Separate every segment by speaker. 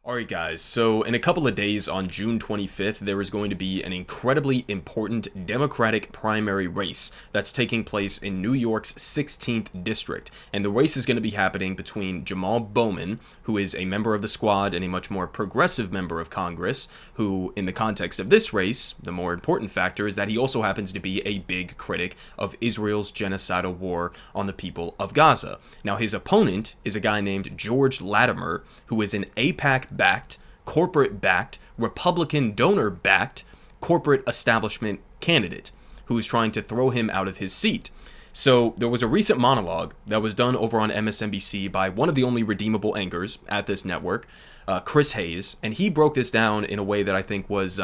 Speaker 1: All right, guys, so in a couple of days on June 25th, there is going to be an incredibly important Democratic primary race that's taking place in New York's 16th district. And the race is going to be happening between Jamaal Bowman, who is a member of the squad and a much more progressive member of Congress, who, in the context of this race, the more important factor is that he also happens to be a big critic of Israel's genocidal war on the people of Gaza. Now, his opponent is a guy named George Latimer, who is an AIPAC-backed, corporate-backed, Republican donor-backed, corporate establishment candidate who is trying to throw him out of his seat. So there was a recent monologue that was done over on MSNBC by one of the only redeemable anchors at this network, Chris Hayes, and he broke this down in a way that I think was,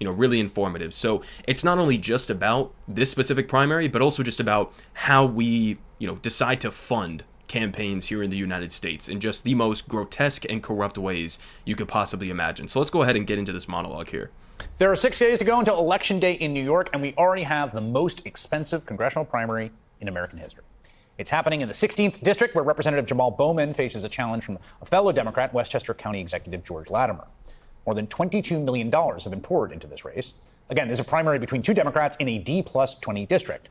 Speaker 1: really informative. So it's not only just about this specific primary, but also just about how we, decide to fund campaigns here in the United States in just the most grotesque and corrupt ways you could possibly imagine. So let's go ahead and get into this monologue here.
Speaker 2: There are 6 days to go until Election Day in New York, and we already have the most expensive congressional primary in American history. It's happening in the 16th district, where Representative Jamaal Bowman faces a challenge from a fellow Democrat, Westchester County Executive George Latimer. More than $22 million have been poured into this race. Again, there's a primary between two Democrats in a D+20 district.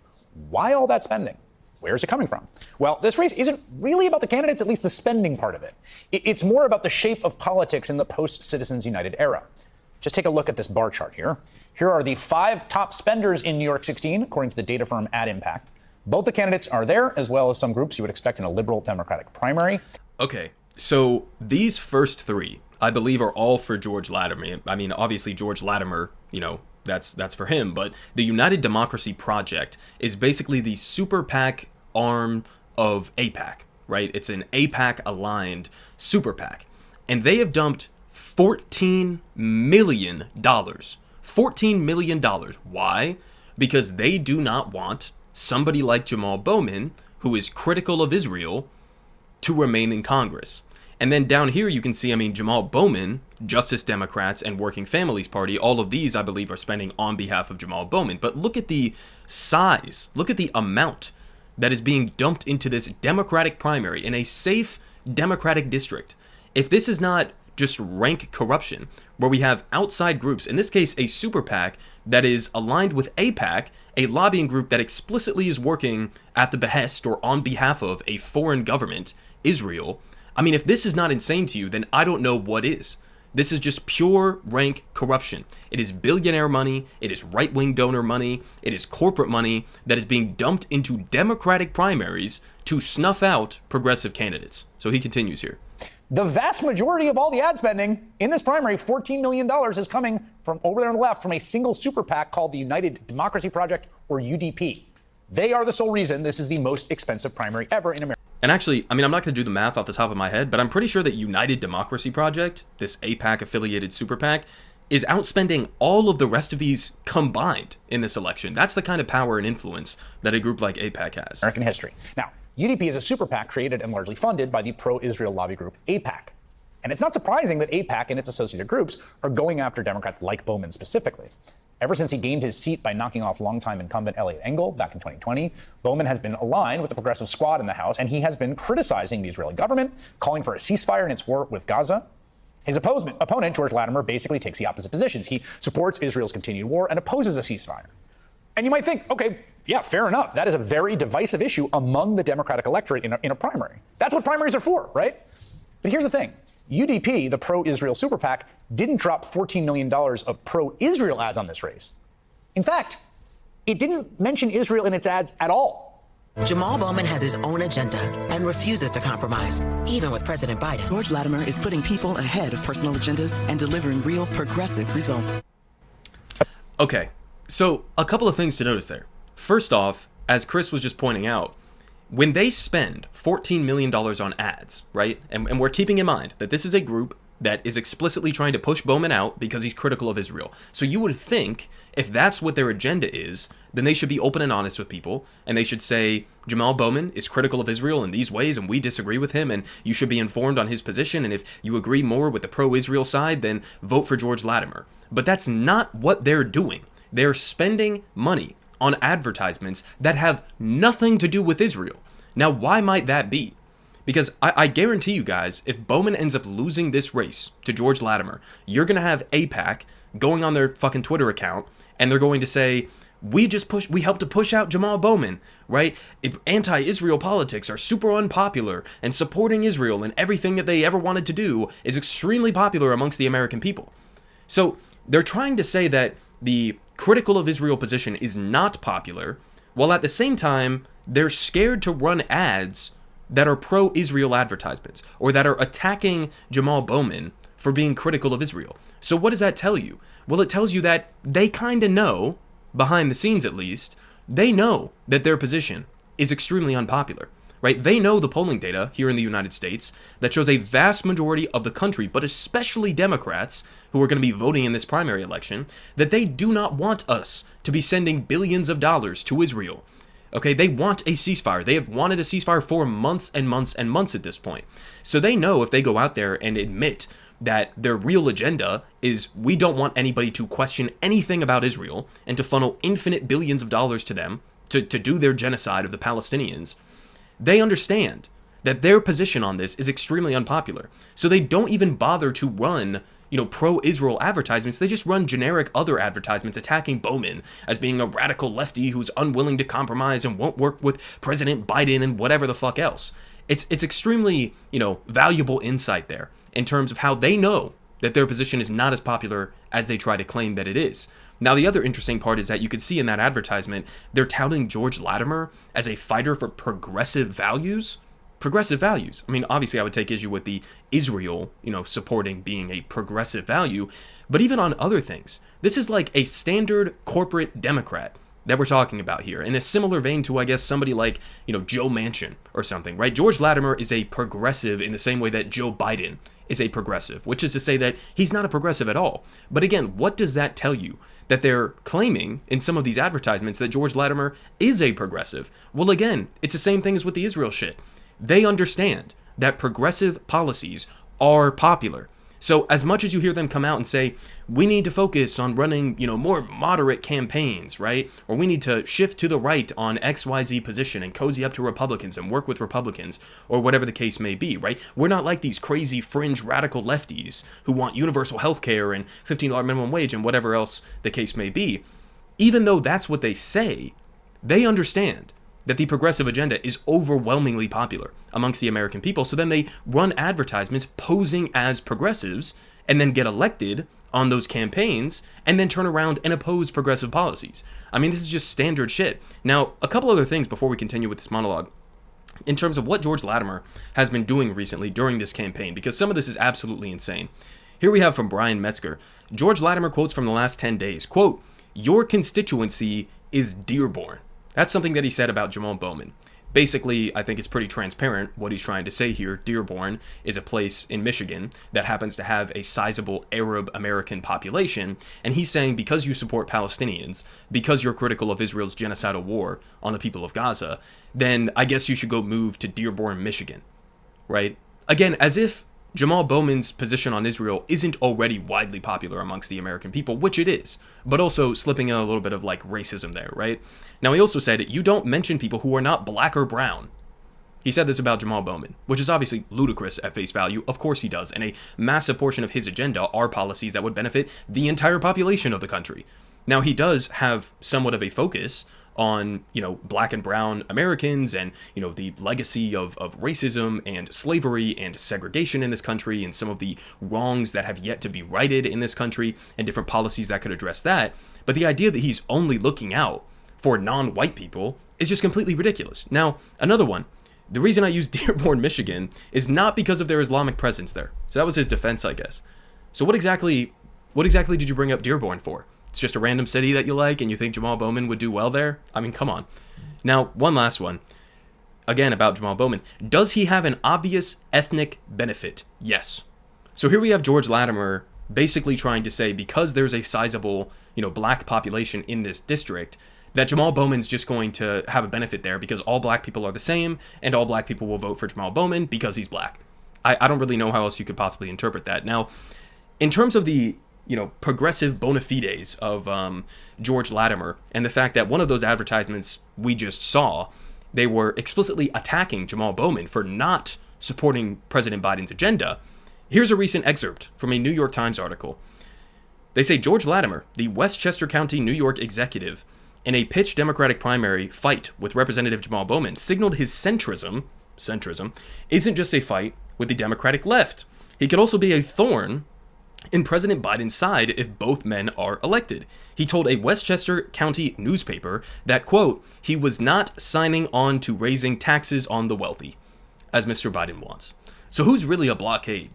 Speaker 2: Why all that spending? Where's it coming from? Well, this race isn't really about the candidates, at least the spending part of it. It's more about the shape of politics in the post-Citizens United era. Just take a look at this bar chart here. Here are the 5 top spenders in New York 16, according to the data firm AIPAC. Both the candidates are there, as well as some groups you would expect in a liberal Democratic primary.
Speaker 1: Okay, so these first 3, I believe, are all for George Latimer. I mean, obviously, George Latimer, that's for him. But the United Democracy Project is basically the super PAC arm of AIPAC, right? It's an AIPAC-aligned super PAC. And they have dumped $14 million. $14 million. Why? Because they do not want somebody like Jamaal Bowman, who is critical of Israel, to remain in Congress. And then down here you can see, Jamaal Bowman, Justice Democrats, and Working Families Party, all of these, I believe, are spending on behalf of Jamaal Bowman. But look at the size, look at the amount that is being dumped into this Democratic primary in a safe Democratic district. If this is not just rank corruption, where we have outside groups, in this case a super PAC that is aligned with AIPAC, a lobbying group that explicitly is working at the behest or on behalf of a foreign government, Israel. If this is not insane to you, then I don't know what is. This is just pure rank corruption. It is billionaire money, it is right-wing donor money, it is corporate money that is being dumped into Democratic primaries to snuff out progressive candidates. So he continues here.
Speaker 2: The vast majority of all the ad spending in this primary, $14 million, is coming from over there on the left from a single super PAC called the United Democracy Project, or UDP. They are the sole reason this is the most expensive primary ever in America.
Speaker 1: And actually, I'm not going to do the math off the top of my head, but I'm pretty sure that United Democracy Project, this AIPAC-affiliated super PAC, is outspending all of the rest of these combined in this election. That's the kind of power and influence that a group like AIPAC has.
Speaker 2: American history. Now, UDP is a super PAC created and largely funded by the pro-Israel lobby group AIPAC. And it's not surprising that AIPAC and its associated groups are going after Democrats like Bowman specifically. Ever since he gained his seat by knocking off longtime incumbent Eliot Engel back in 2020, Bowman has been aligned with the progressive squad in the House, and he has been criticizing the Israeli government, calling for a ceasefire in its war with Gaza. His opponent, George Latimer, basically takes the opposite positions. He supports Israel's continued war and opposes a ceasefire. And you might think, okay, yeah, fair enough. That is a very divisive issue among the Democratic electorate in a primary. That's what primaries are for, right? But here's the thing. UDP, the pro-Israel super PAC, didn't drop $14 million of pro-Israel ads on this race. In fact, it didn't mention Israel in its ads at all.
Speaker 3: Jamaal Bowman has his own agenda and refuses to compromise, even with President Biden.
Speaker 4: George Latimer is putting people ahead of personal agendas and delivering real progressive results.
Speaker 1: Okay, so a couple of things to notice there. First off, as Chris was just pointing out, when they spend $14 million on ads, right, and we're keeping in mind that this is a group that is explicitly trying to push Bowman out because he's critical of Israel. So you would think if that's what their agenda is, then they should be open and honest with people, and they should say, Jamaal Bowman is critical of Israel in these ways, and we disagree with him, and you should be informed on his position, and if you agree more with the pro-Israel side, then vote for George Latimer. But that's not what they're doing. They're spending money on advertisements that have nothing to do with Israel. Now, why might that be? Because I guarantee you guys, if Bowman ends up losing this race to George Latimer, you're going to have AIPAC going on their fucking Twitter account, and they're going to say, we helped to push out Jamaal Bowman, right? Anti-Israel politics are super unpopular, and supporting Israel and everything that they ever wanted to do is extremely popular amongst the American people. So they're trying to say that the critical of Israel position is not popular, while at the same time, they're scared to run ads that are pro-Israel advertisements, or that are attacking Jamaal Bowman for being critical of Israel. So what does that tell you? Well, it tells you that they kind of know, behind the scenes at least, they know that their position is extremely unpopular, right? They know the polling data here in the United States that shows a vast majority of the country, but especially Democrats who are going to be voting in this primary election, that they do not want us to be sending billions of dollars to Israel. Okay, they want a ceasefire. They have wanted a ceasefire for months and months and months at this point. So they know if they go out there and admit that their real agenda is we don't want anybody to question anything about Israel and to funnel infinite billions of dollars to them to do their genocide of the Palestinians, they understand that their position on this is extremely unpopular. So they don't even bother to run, pro-Israel advertisements. They just run generic other advertisements attacking Bowman as being a radical lefty who's unwilling to compromise and won't work with President Biden and whatever the fuck else. It's extremely, valuable insight there in terms of how they know that their position is not as popular as they try to claim that it is. Now, the other interesting part is that you could see in that advertisement, they're touting George Latimer as a fighter for progressive values. Progressive values. I mean, obviously, I would take issue with the Israel, supporting being a progressive value, but even on other things, this is like a standard corporate Democrat that we're talking about here, in a similar vein to, I guess, somebody like, Joe Manchin or something, right? George Latimer is a progressive in the same way that Joe Biden is a progressive, which is to say that he's not a progressive at all. But again, what does that tell you? That they're claiming in some of these advertisements that George Latimer is a progressive. Well, again, it's the same thing as with the Israel shit. They understand that progressive policies are popular. So as much as you hear them come out and say, we need to focus on running, more moderate campaigns, right? Or we need to shift to the right on XYZ position and cozy up to Republicans and work with Republicans, or whatever the case may be, right? We're not like these crazy fringe radical lefties who want universal health care and $15 minimum wage and whatever else the case may be. Even though that's what they say, they understand that the progressive agenda is overwhelmingly popular amongst the American people. So then they run advertisements posing as progressives and then get elected on those campaigns and then turn around and oppose progressive policies. I mean, this is just standard shit. Now, a couple other things before we continue with this monologue in terms of what George Latimer has been doing recently during this campaign, because some of this is absolutely insane. Here we have from Brian Metzger. George Latimer quotes from the last 10 days, quote, "Your constituency is Dearborn." That's something that he said about Jamaal Bowman. Basically, I think it's pretty transparent what he's trying to say here. Dearborn is a place in Michigan that happens to have a sizable Arab American population, and he's saying because you support Palestinians, because you're critical of Israel's genocidal war on the people of Gaza, then I guess you should go move to Dearborn, Michigan, right? Again, as if Jamaal Bowman's position on Israel isn't already widely popular amongst the American people, which it is, but also slipping in a little bit of like racism there, right? Now, he also said, you don't mention people who are not black or brown. He said this about Jamaal Bowman, which is obviously ludicrous at face value. Of course he does. And a massive portion of his agenda are policies that would benefit the entire population of the country. Now, he does have somewhat of a focus on, black and brown Americans and, the legacy of racism and slavery and segregation in this country and some of the wrongs that have yet to be righted in this country and different policies that could address that. But the idea that he's only looking out for non-white people is just completely ridiculous. Now, another one, the reason I use Dearborn, Michigan is not because of their Islamic presence there. So that was his defense, I guess. So what exactly did you bring up Dearborn for? It's just a random city that you like and you think Jamaal Bowman would do well there? I mean, come on. Now, one last one. Again, about Jamaal Bowman. Does he have an obvious ethnic benefit? Yes. So here we have George Latimer basically trying to say because there's a sizable, black population in this district, that Jamaal Bowman's just going to have a benefit there because all black people are the same and all black people will vote for Jamaal Bowman because he's black. I don't really know how else you could possibly interpret that. Now, in terms of the progressive bona fides of George Latimer and the fact that one of those advertisements we just saw, they were explicitly attacking Jamaal Bowman for not supporting President Biden's agenda. Here's a recent excerpt from a New York Times article. They say George Latimer, the Westchester County, New York executive, in a pitched Democratic primary fight with Representative Jamaal Bowman, signaled his centrism isn't just a fight with the Democratic left. He could also be a thorn in President Biden's side if both men are elected. He told a Westchester County newspaper that, quote, he was not signing on to raising taxes on the wealthy, as Mr. Biden wants. So who's really a blockade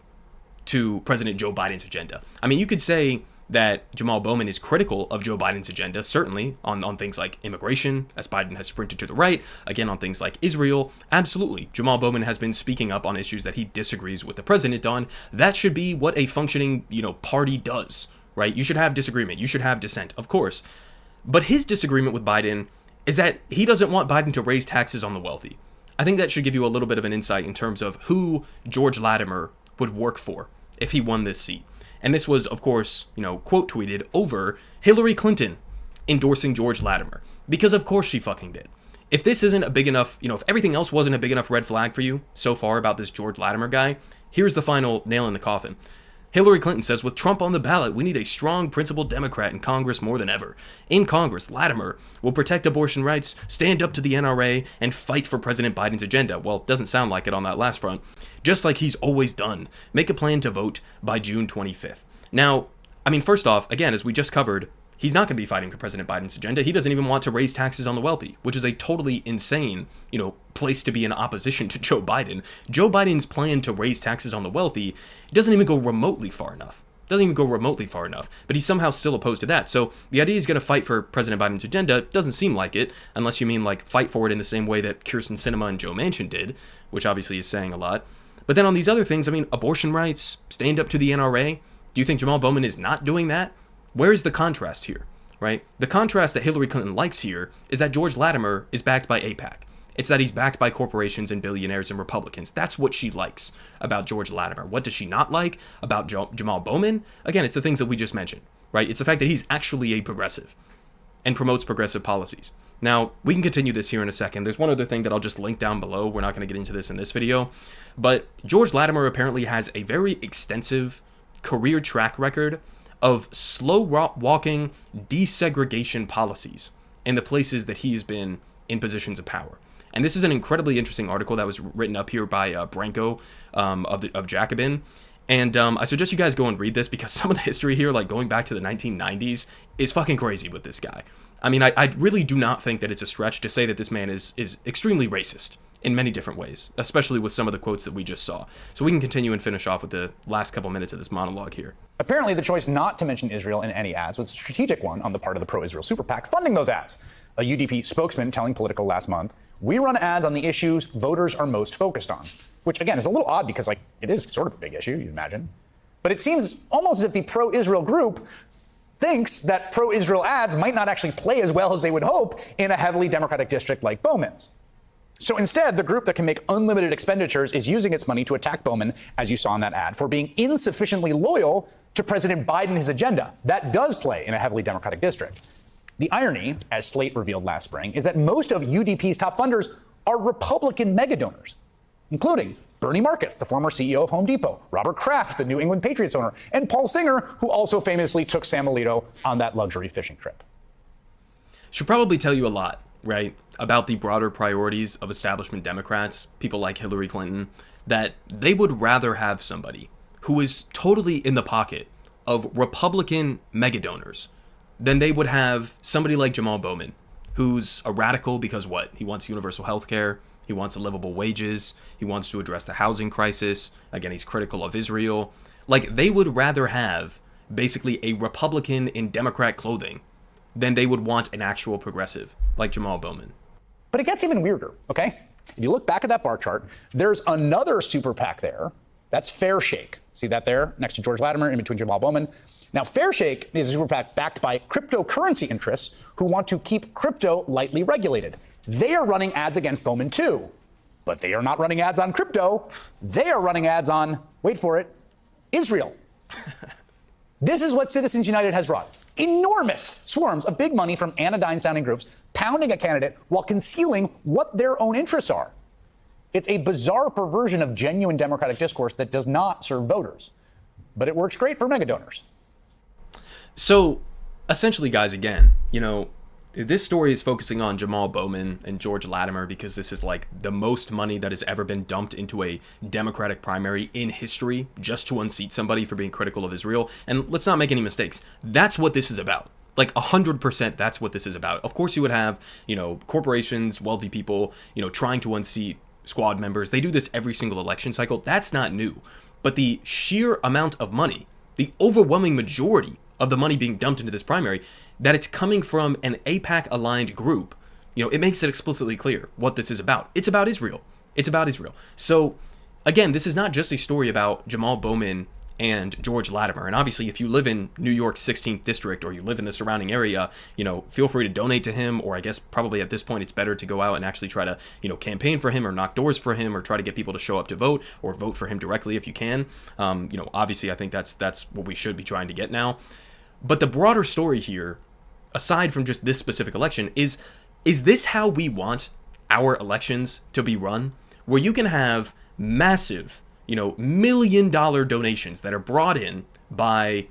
Speaker 1: to President Joe Biden's agenda? I mean, you could say that Jamaal Bowman is critical of Joe Biden's agenda, certainly on things like immigration, as Biden has sprinted to the right, again on things like Israel. Absolutely, Jamaal Bowman has been speaking up on issues that he disagrees with the president on. That should be what a functioning, party does, right? You should have disagreement, you should have dissent, of course. But his disagreement with Biden is that he doesn't want Biden to raise taxes on the wealthy. I think that should give you a little bit of an insight in terms of who George Latimer would work for if he won this seat. And this was, of course, quote tweeted over Hillary Clinton endorsing George Latimer. Because of course she fucking did. If this isn't a big enough, if everything else wasn't a big enough red flag for you so far about this George Latimer guy, here's the final nail in the coffin. Hillary Clinton says, with Trump on the ballot, we need a strong, principled Democrat in Congress more than ever. In Congress, Latimer will protect abortion rights, stand up to the NRA, and fight for President Biden's agenda. Well, doesn't sound like it on that last front. Just like he's always done. Make a plan to vote by June 25th. Now, first off, again, as we just covered, he's not going to be fighting for President Biden's agenda. He doesn't even want to raise taxes on the wealthy, which is a totally insane, place to be in opposition to Joe Biden. Joe Biden's plan to raise taxes on the wealthy doesn't even go remotely far enough. But he's somehow still opposed to that. So the idea he's going to fight for President Biden's agenda doesn't seem like it, unless you mean fight for it in the same way that Kyrsten Sinema and Joe Manchin did, which obviously is saying a lot. But then on these other things, abortion rights, stand up to the NRA. Do you think Jamaal Bowman is not doing that? Where is the contrast here, right? The contrast that Hillary Clinton likes here is that George Latimer is backed by AIPAC. It's that he's backed by corporations and billionaires and Republicans. That's what she likes about George Latimer. What does she not like about Jamaal Bowman? Again, it's the things that we just mentioned, right? It's the fact that he's actually a progressive and promotes progressive policies. Now, we can continue this here in a second. There's one other thing that I'll just link down below. We're not going to get into this in this video. But George Latimer apparently has a very extensive career track record of slow walking desegregation policies in the places that he has been in positions of power. And this is an incredibly interesting article that was written up here by Branko of Jacobin. And I suggest you guys go and read this because some of the history here, going back to the 1990s, is fucking crazy with this guy. I really do not think that it's a stretch to say that this man is extremely racist in many different ways, especially with some of the quotes that we just saw. So we can continue and finish off with the last couple minutes of this monologue here.
Speaker 2: Apparently, the choice not to mention Israel in any ads was a strategic one on the part of the pro-Israel super PAC funding those ads. A UDP spokesman telling Political last month, we run ads on the issues voters are most focused on, which again is a little odd because it is sort of a big issue, you'd imagine. But it seems almost as if the pro-Israel group thinks that pro-Israel ads might not actually play as well as they would hope in a heavily Democratic district like Bowman's. So instead, the group that can make unlimited expenditures is using its money to attack Bowman, as you saw in that ad, for being insufficiently loyal to President Biden and his agenda. That does play in a heavily Democratic district. The irony, as Slate revealed last spring, is that most of UDP's top funders are Republican megadonors, including Bernie Marcus, the former CEO of Home Depot, Robert Kraft, the New England Patriots owner, and Paul Singer, who also famously took Sam Alito on that luxury fishing trip.
Speaker 1: Should probably tell you a lot, right, about the broader priorities of establishment Democrats, people like Hillary Clinton, that they would rather have somebody who is totally in the pocket of Republican megadonors than they would have somebody like Jamaal Bowman, who's a radical because what? He wants universal health care. He wants livable wages. He wants to address the housing crisis. Again, he's critical of Israel. They would rather have basically a Republican in Democrat clothing than they would want an actual progressive like Jamaal Bowman.
Speaker 2: But it gets even weirder, okay? If you look back at that bar chart, there's another super PAC there. That's Fair Shake. See that there next to George Latimer in between Jamaal Bowman. Now, Fair Shake is a super PAC backed by cryptocurrency interests who want to keep crypto lightly regulated. They are running ads against Bowman too, but they are not running ads on crypto. They are running ads on, wait for it, Israel. This is what Citizens United has wrought. Enormous swarms of big money from anodyne-sounding groups pounding a candidate while concealing what their own interests are. It's a bizarre perversion of genuine democratic discourse that does not serve voters. But it works great for mega donors.
Speaker 1: So, essentially, guys, again, this story is focusing on Jamaal Bowman and George Latimer because this is like the most money that has ever been dumped into a Democratic primary in history just to unseat somebody for being critical of Israel. And let's not make any mistakes. That's what this is about. Like 100%, that's what this is about. Of course, you would have, corporations, wealthy people, trying to unseat squad members. They do this every single election cycle. That's not new. But the sheer amount of money, the overwhelming majority of the money being dumped into this primary, that it's coming from an AIPAC-aligned group, it makes it explicitly clear what this is about. It's about Israel. It's about Israel. So, again, this is not just a story about Jamaal Bowman and George Latimer. And obviously, if you live in New York's 16th district or you live in the surrounding area, feel free to donate to him, or I guess probably at this point it's better to go out and actually try to, campaign for him or knock doors for him or try to get people to show up to vote or vote for him directly if you can. Obviously I think that's what we should be trying to get now. But the broader story here, aside from just this specific election, is this how we want our elections to be run? Where you can have massive, $1 million donations that are brought in by,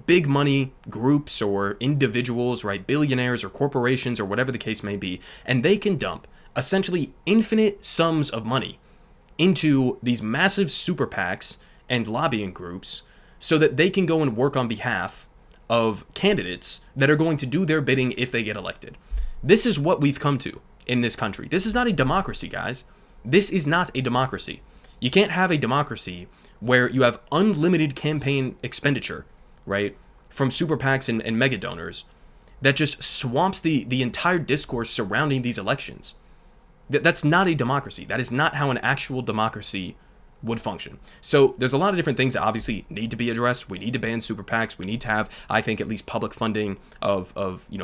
Speaker 1: big money groups or individuals, right? Billionaires or corporations or whatever the case may be. And they can dump essentially infinite sums of money into these massive super PACs and lobbying groups so that they can go and work on behalf of candidates that are going to do their bidding if they get elected. This is what we've come to in this country. This is not a democracy, guys. This is not a democracy. You can't have a democracy where you have unlimited campaign expenditure, right, from super PACs and mega donors that just swamps the entire discourse surrounding these elections. That's not a democracy. That is not how an actual democracy would function. So there's a lot of different things that obviously need to be addressed. We need to ban super PACs. We need to have, I think, at least public funding of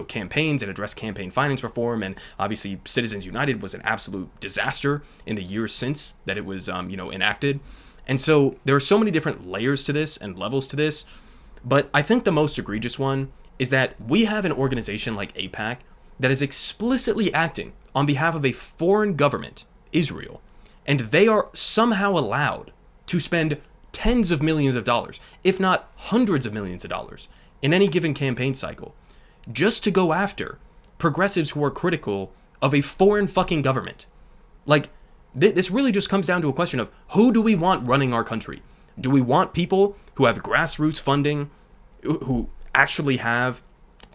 Speaker 1: campaigns and address campaign finance reform. And obviously Citizens United was an absolute disaster in the years since that it was enacted. And so there are so many different layers to this and levels to this. But I think the most egregious one is that we have an organization like AIPAC that is explicitly acting on behalf of a foreign government, Israel, and they are somehow allowed to spend tens of millions of dollars, if not hundreds of millions of dollars, in any given campaign cycle, just to go after progressives who are critical of a foreign fucking government. Like, this really just comes down to a question of who do we want running our country? Do we want people who have grassroots funding, who actually have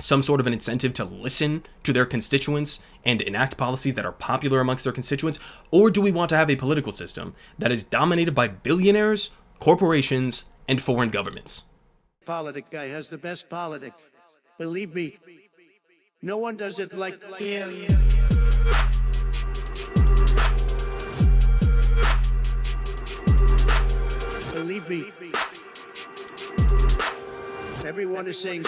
Speaker 1: some sort of an incentive to listen to their constituents and enact policies that are popular amongst their constituents? Or do we want to have a political system that is dominated by billionaires, corporations, and foreign governments?
Speaker 5: Politic guy has the best politics. Believe me, no one does it like him. Believe me, everyone is saying